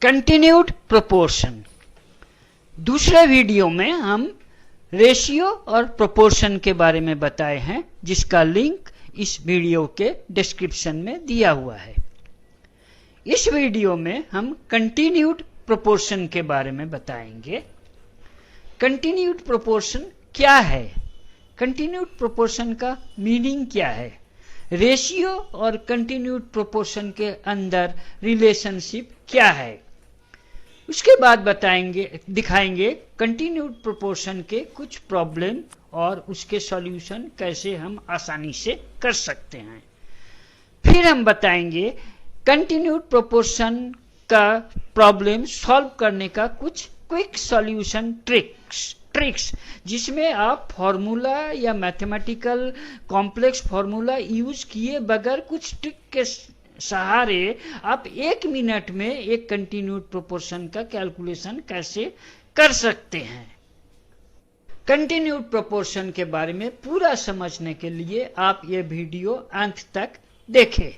Continued proportion. दूसरे video में हम रेशियो और प्रोपोर्शन के बारे में बताए हैं, जिसका लिंक इस वीडियो के डिस्क्रिप्शन में दिया हुआ है। इस वीडियो में हम कंटिन्यूड प्रोपोर्शन के बारे में बताएंगे। कंटिन्यूड प्रोपोर्शन क्या है, कंटिन्यूड प्रोपोर्शन का मीनिंग क्या है, रेशियो और कंटिन्यूड प्रोपोर्शन के अंदर रिलेशनशिप क्या है, उसके बाद दिखाएंगे कंटिन्यूड प्रोपोर्शन के कुछ प्रॉब्लम और उसके सॉल्यूशन कैसे हम आसानी से कर सकते हैं। फिर हम बताएंगे कंटिन्यूड प्रोपोर्शन का प्रॉब्लम सॉल्व करने का कुछ क्विक सॉल्यूशन ट्रिक्स जिसमें आप फॉर्मूला या मैथमेटिकल कॉम्प्लेक्स फॉर्मूला यूज किए बगैर कुछ ट्रिक के सहारे आप 1 मिनट में एक कंटिन्यूड प्रोपोर्शन का कैलकुलेशन कैसे कर सकते हैं। कंटिन्यूड प्रोपोर्शन के बारे में पूरा समझने के लिए आप ये वीडियो अंत तक देखें।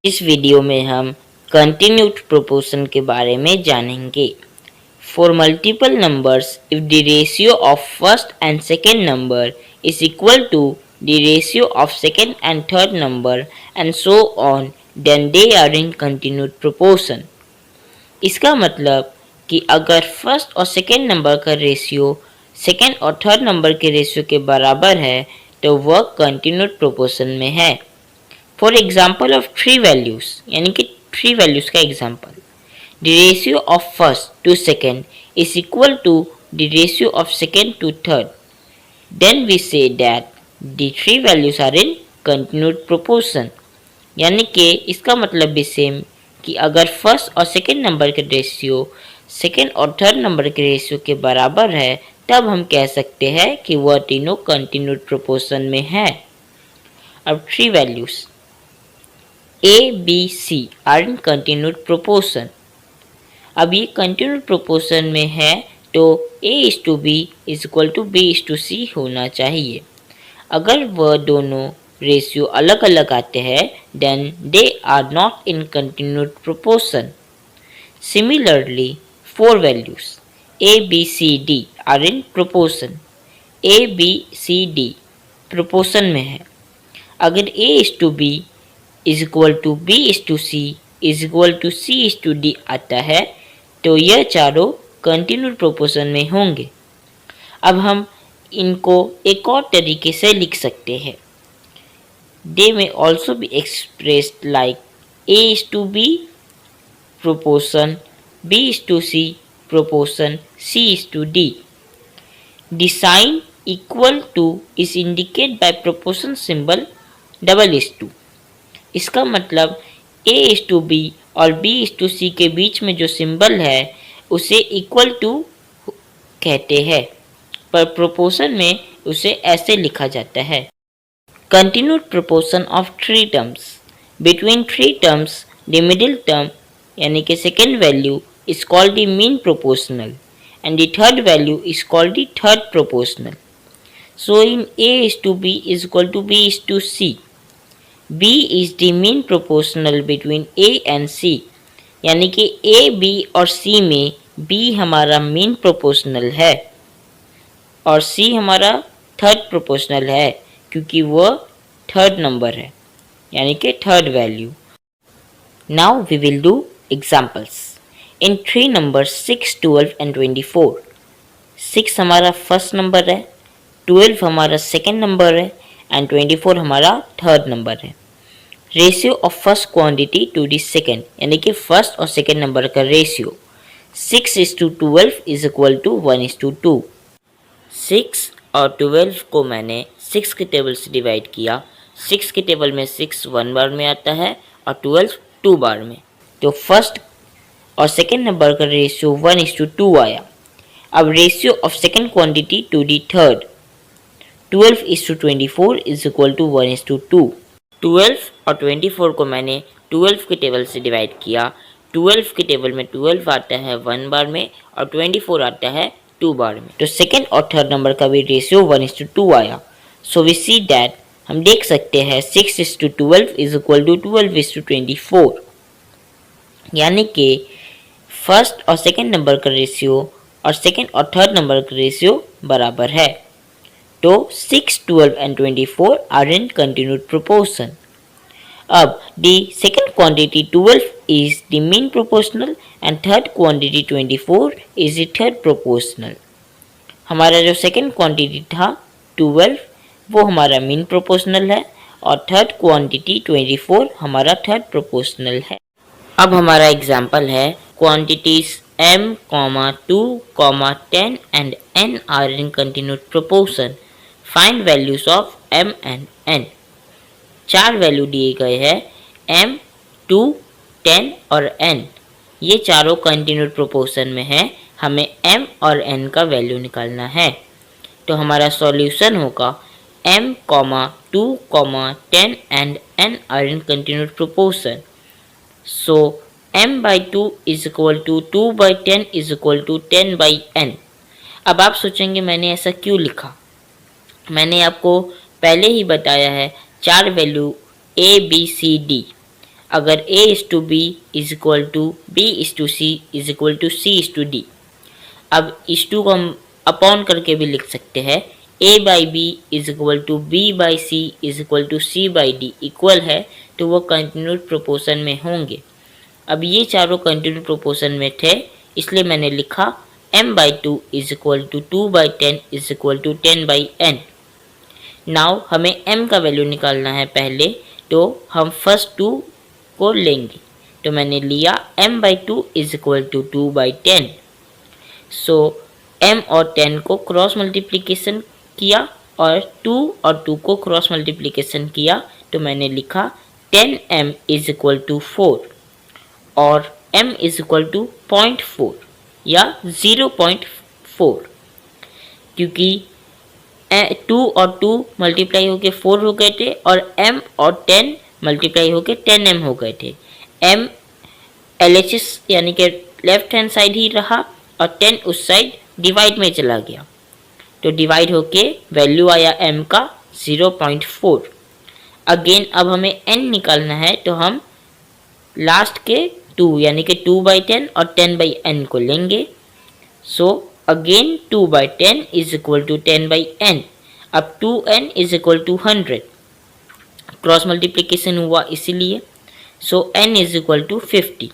इस वीडियो में हम कंटिन्यूड प्रोपोर्शन के बारे में जानेंगे। For multiple numbers, if the ratio of first and second number is equal to the ratio of second and third number and so on, then they are in continued proportion. इसका मतलब कि अगर first और second number का ratio second और third number के ratio के बराबर है तो वह कंटिन्यूड प्रोपोर्शन में है। फॉर एग्जाम्पल ऑफ 3 वैल्यूज, यानी कि 3 वैल्यूज का example, the ratio of first to second is equal to the ratio of second to third. Then we say that the 3 values are in continued proportion. यानी कि इसका मतलब भी same कि अगर फर्स्ट और सेकेंड नंबर के रेशियो सेकेंड और थर्ड नंबर के रेशियो के बराबर है तब हम कह सकते हैं कि वह तीनों कंटिन्यूड प्रोपोर्शन में है। अब 3 values A, B, C are in continued proportion. अब ये कंटिन्यूड प्रोपोर्शन में है तो A:B = B:C होना चाहिए। अगर वह दोनों रेशियो अलग अलग आते हैं then they are not in continued proportion. Similarly 4 values ABCD are in proportion. ABCD proportion में है। अगर A:B = B:C C:D आता है तो यह चारों कंटिन्यूड प्रोपोर्शन में होंगे। अब हम इनको एक और तरीके से लिख सकते हैं। दे में also be expressed like A:B proportion, B:C proportion, C:D. The sign equal to is indicated by proportion symbol "2". इसका मतलब A:B और B:C के बीच में जो सिंबल है उसे इक्वल टू कहते हैं, पर प्रोपोर्शन में उसे ऐसे लिखा जाता है। Continued proportion of 3 terms. Between 3 terms the middle term यानी कि second value is called the mean proportional and the third value is called the third proportional. So in A:B = B:C, B is the mean proportional between A and C, यानी कि A, B और C में B हमारा mean proportional है और C हमारा third proportional है क्योंकि वह थर्ड नंबर है यानी कि third value. Now we will do examples in 3 numbers 6, 12 and 24। 6 हमारा फर्स्ट नंबर है, 12 हमारा सेकेंड नंबर है एंड 24 हमारा थर्ड नंबर है। Ratio of first quantity to the second, यानी कि फर्स्ट और सेकेंड नंबर का रेशियो 6:12 = 1:2। 6 और 12 को मैंने 6 के टेबल से डिवाइड किया। 6 के टेबल में 6 1 बार में आता है और 12 2 बार में, तो फर्स्ट और सेकेंड नंबर का रेशियो 1:2 आया। अब ratio of second quantity to the third 12:24 = 1:2। 12 और 24 को मैंने 12 के टेबल से डिवाइड किया। 12 के टेबल में 12 आता है 1 बार में और 24 आता है 2 बार में, तो सेकेंड और थर्ड नंबर का भी रेशियो 1:2 आया। सो वी सी दैट हम देख सकते हैं 6:12 = 12:24, यानी कि फर्स्ट और सेकेंड नंबर का रेशियो और सेकेंड और थर्ड नंबर का रेशियो बराबर है। तो 6, 12 and 24 are in continued proportion. अब the second quantity 12 is the mean proportional and third quantity 24 is the third proportional. हमारा जो सेकेंड क्वांटिटी था 12 वो हमारा मीन प्रोपोर्शनल है और थर्ड क्वांटिटी 24 हमारा थर्ड प्रोपोर्शनल है। अब हमारा एग्जाम्पल है quantities m, 2, 10 and n are in continued proportion. Find values of m and n. 4 value दिए गए हैं m, 2, 10 और n। ये चारों कंटिन्यूड प्रोपोर्शन में है, हमें m और n का वैल्यू निकालना है। तो हमारा सॉल्यूशन होगा m, 2, 10 and n are in continued proportion. So m by 2 is equal to 2 by 10 is equal to 10 by n. अब आप सोचेंगे मैंने ऐसा क्यों लिखा। मैंने आपको पहले ही बताया है 4 value a, b, c, d। अगर a is to b is equal to b is to c is equal to c is to d। अब इस 2 को हम अपॉन करके भी लिख सकते हैं। a by b is equal to b by c is equal to c by d equal है, तो वो कंटिन्यूड प्रोपोर्शन में होंगे। अब ये चारों कंटिन्यूड प्रोपोर्शन में थे, इसलिए मैंने लिखा m by 2 is equal to 2 by 10 is equal to 10 by n। Now हमें m का वैल्यू निकालना है पहले, तो हम फर्स्ट 2 को लेंगे। तो मैंने लिया m by 2 is equal to 2 by 10। So m और 10 को क्रॉस मल्टीप्लिकेशन किया और 2 और 2 को क्रॉस मल्टीप्लिकेशन किया, तो मैंने लिखा 10m is equal to 4 और m is equal to 0.4 या 0.4, क्योंकि 2 और 2 मल्टीप्लाई होके 4 हो गए थे और m और 10 मल्टीप्लाई होके 10m हो गए थे। m LHS यानी कि लेफ्ट हैंड साइड ही रहा और 10 उस साइड डिवाइड में चला गया, तो डिवाइड होके वैल्यू आया m का 0.4। अगेन अब हमें n निकालना है, तो हम लास्ट के 2 यानी कि 2 by 10 और 10 by n को लेंगे। So again 2 by 10 is equal to 10 by n। अब 2n is equal to 100, cross multiplication हुआ इसीलिए। सो n is equal to 50,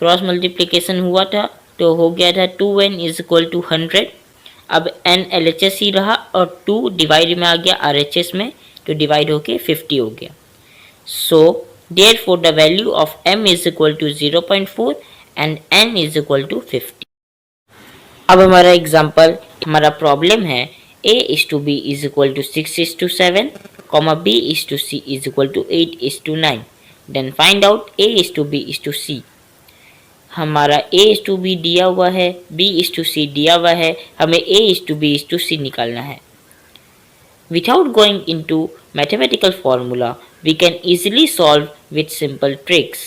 cross multiplication हुआ था तो हो गया था 2n is equal to 100। अब n LHS ही रहा और 2 डिवाइड में आ गया RHS में, तो डिवाइड होके 50 हो गया। सो therefore the value of m is equal to 0.4 and n is equal to 50। अब हमारा एग्जाम्पल, हमारा प्रॉब्लम है a is to b is equal to 6 is to 7, b is to c is equal to 8 is to 9। Then find out a is to b is to c। हमारा a is to b दिया हुआ है, b is to c दिया हुआ है, हमें a is to b is to c निकालना है। Without going into mathematical formula, we can easily solve with simple tricks.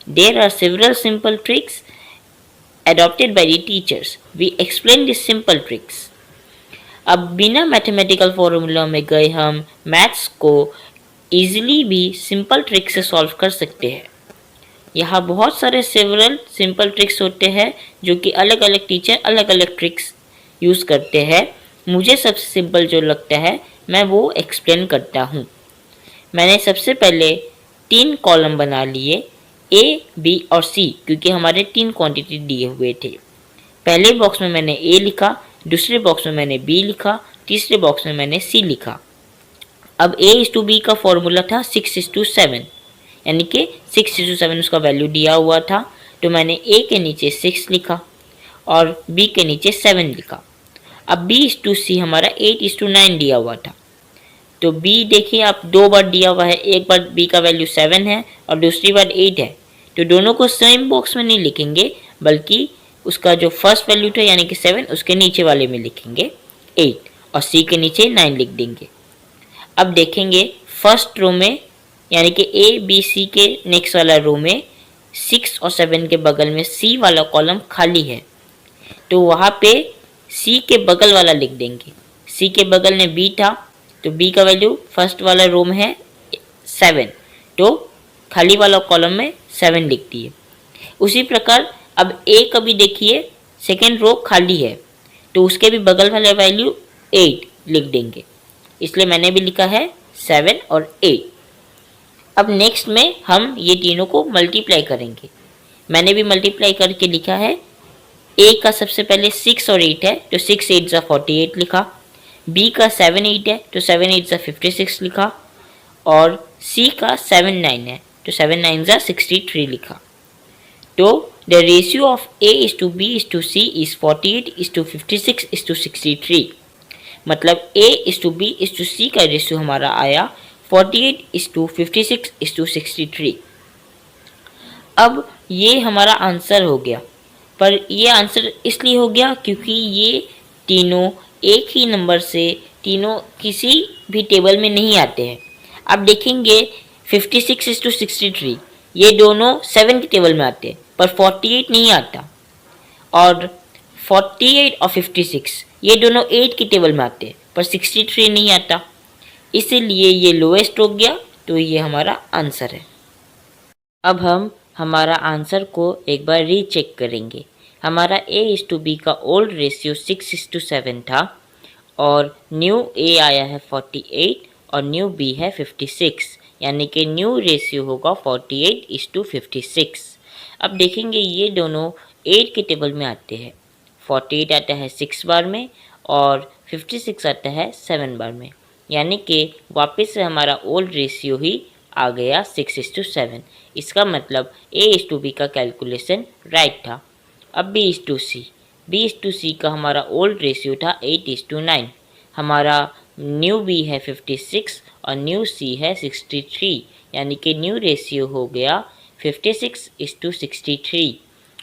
There are several simple tricks adopted by the teachers. We explain these simple tricks. अब बिना mathematical formula में गए हम maths को easily भी simple trick से solve कर सकते हैं। यहाँ बहुत सारे सेवरल सिंपल ट्रिक्स होते हैं जो कि अलग अलग टीचर अलग अलग ट्रिक्स यूज़ करते हैं। मुझे सबसे सिंपल जो लगता है मैं वो एक्सप्लेन करता हूँ। मैंने सबसे पहले 3 कॉलम बना लिए A, B और C, क्योंकि हमारे 3 क्वांटिटी दिए हुए थे। पहले बॉक्स में मैंने A लिखा, दूसरे बॉक्स में मैंने B लिखा, तीसरे बॉक्स में मैंने C लिखा। अब A is to B का फॉर्मूला था 6 is to 7, यानी कि 6 is to 7 उसका वैल्यू दिया हुआ था, तो मैंने A के नीचे 6 लिखा और B के नीचे 7 लिखा। अब B is to C हमारा 8 is to 9 दिया हुआ था, तो B देखिए आप 2 बार दिया हुआ है, एक बार B का वैल्यू 7 है और दूसरी बार 8 है, तो दोनों को सेम बॉक्स में नहीं लिखेंगे, बल्कि उसका जो फर्स्ट वैल्यू था यानी कि 7 उसके नीचे वाले में लिखेंगे 8 और C के नीचे 9 लिख देंगे। अब देखेंगे फर्स्ट रो में यानी कि A, B, C के नेक्स्ट वाला रो में 6 और 7 के बगल में C वाला कॉलम खाली है, तो वहाँ पे C के बगल वाला लिख देंगे। C के बगल में B था, तो B का वैल्यू फर्स्ट वाला रो में है 7, तो खाली वाला कॉलम में 7 लिख दिए। उसी प्रकार अब ए का भी देखिए सेकेंड रो खाली है, तो उसके भी बगल वाले वैल्यू 8 लिख देंगे, इसलिए मैंने भी लिखा है 7 और 8। अब नेक्स्ट में हम ये तीनों को मल्टीप्लाई करेंगे। मैंने भी मल्टीप्लाई करके लिखा है। ए का सबसे पहले 6 और 8 है, तो 6 8 ज़ा 48 लिखा। बी का 7 8 है, तो 7 8 ज़ा 56 लिखा। और सी का 7 9 है, तो 7 9 ज़ा 63 लिखा। तो the ratio of A is to B is to C is 48 is to 56 is to 63। मतलब A is to B is to C का रेशियो हमारा आया 48 इज टू 56 इज टू 63। अब ये हमारा आंसर हो गया, पर ये आंसर इसलिए हो गया क्योंकि ये तीनों एक ही नंबर से तीनों किसी भी टेबल में नहीं आते हैं। अब देखेंगे 56 इज टू 63 ये दोनों 7 के टेबल में आते हैं, पर 48 नहीं आता। और 48 और 56 ये दोनों 8 की टेबल में आते हैं, पर 63 नहीं आता, इसीलिए ये लोएस्ट हो गया। तो ये हमारा आंसर है। अब हम हमारा आंसर को एक बार रीचेक करेंगे। हमारा ए इज टू बी का ओल्ड रेशियो 6 इज टू 7 था, और न्यू ए आया है 48 और न्यू बी है 56, यानी कि न्यू रेशियो होगा 48 इज टू 56। अब देखेंगे ये दोनों 8 के टेबल में आते हैं। 48 आता है 6 बार में और 56 आता है 7 बार में, यानी कि वापस से हमारा ओल्ड रेशियो ही आ गया 6 इज टू 7। इसका मतलब ए इज टू बी का कैलकुलेशन राइट था। अब बी इज टू सी का हमारा ओल्ड रेशियो था 8 इज टू 9। हमारा न्यू बी है 56 और न्यू सी है 63, यानी कि न्यू रेशियो हो गया 56 इज टू 63।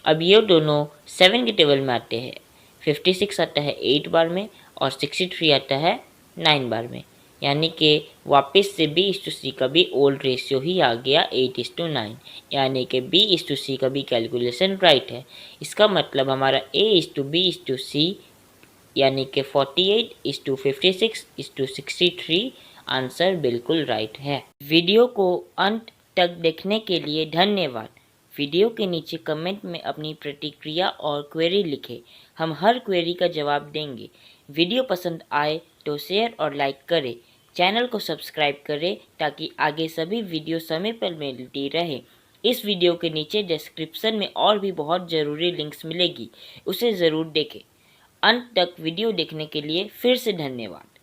अब ये दोनों 7 के टेबल में आते हैं। 56 आता है 8 बार में और 63 आता है 9 बार में, यानी कि वापस से बी इज टू सी का भी ओल्ड रेशियो ही आ गया 8 इज टू 9, यानी कि बी इज टू सी का भी कैलकुलेशन राइट है। इसका मतलब हमारा A is to B is to C यानी कि 48 is to 56 is to 63 answer बिल्कुल राइट है। वीडियो को अंत तक देखने के लिए धन्यवाद। वीडियो के नीचे कमेंट में अपनी प्रतिक्रिया और क्वेरी लिखें, हम हर क्वेरी का जवाब देंगे। वीडियो पसंद आए तो शेयर और लाइक करें, चैनल को सब्सक्राइब करें ताकि आगे सभी वीडियो समय पर मिलती रहे। इस वीडियो के नीचे डिस्क्रिप्शन में और भी बहुत ज़रूरी लिंक्स मिलेगी, उसे ज़रूर देखें। अंत तक वीडियो देखने के लिए फिर से धन्यवाद।